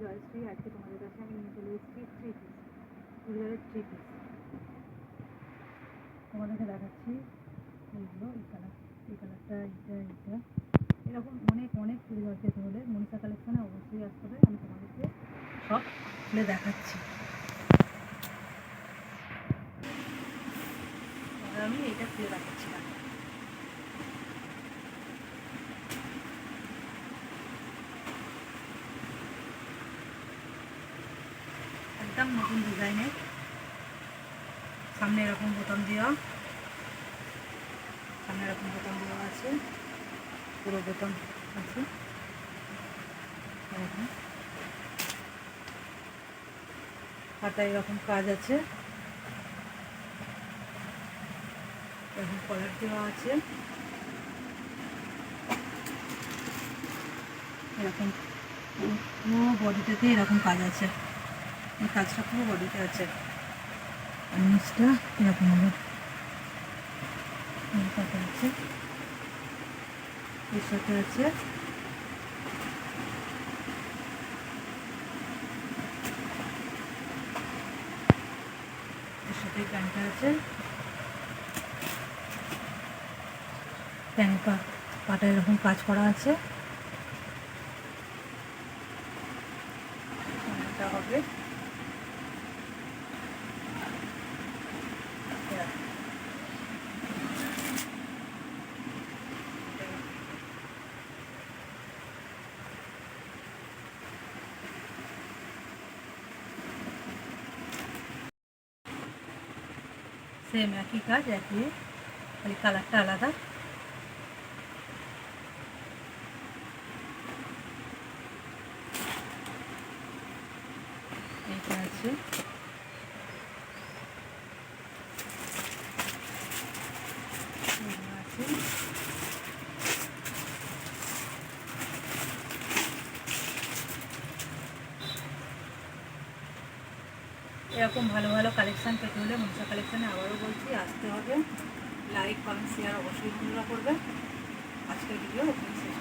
জয়শ্রী। আজকে তোমাদের কাছে আমি নিয়ে চলে এসেছি থ্রি পিস, চুড়িদারের থ্রি পিস। তোমাদেরকে দেখাচ্ছি এইগুলো, এই কালারটা, এইটা এরকম অনেক অনেক চুড়িদার পেতে হলে মনীষা কালেকশনে অবশ্যই আসতে হবে। আমি তোমাদেরকে সব খুলে দেখাচ্ছি। আমি এইটা খুলে দেখাচ্ছিলাম। একদম নতুন ডিজাইনের, সামনে এরকম বোতাম দেওয়া, আছে, পুরো বোতাম আছে এরকম, হাতায় এরকম কাজ আছে, এরকম কলার দেওয়া আছে, এরকম পুরো বডিটাতে এরকম কাজ আছে, এই কাজটা পুরো বডিতে আছে। আর নিচটা এরকম হবে, কাটা আছে, এর সাথে আছে এর সাথে প্যান্টটা আছে, প্যান্ট পাটা এরকম কাজ করা আছে, এটা হবে সেম একই কাজ, একই, খালি কালারটা আলাদা। এইটা আছে, এরকম ভালো ভালো কালেকশান পেতে হলে মনীষা কালেকশানে আবারও বলছি আসতে হবে। লাইক, কমেন্ট, শেয়ার অবশ্যই বন্ধুরা করবে। আজকের ভিডিও এখানে শেষ।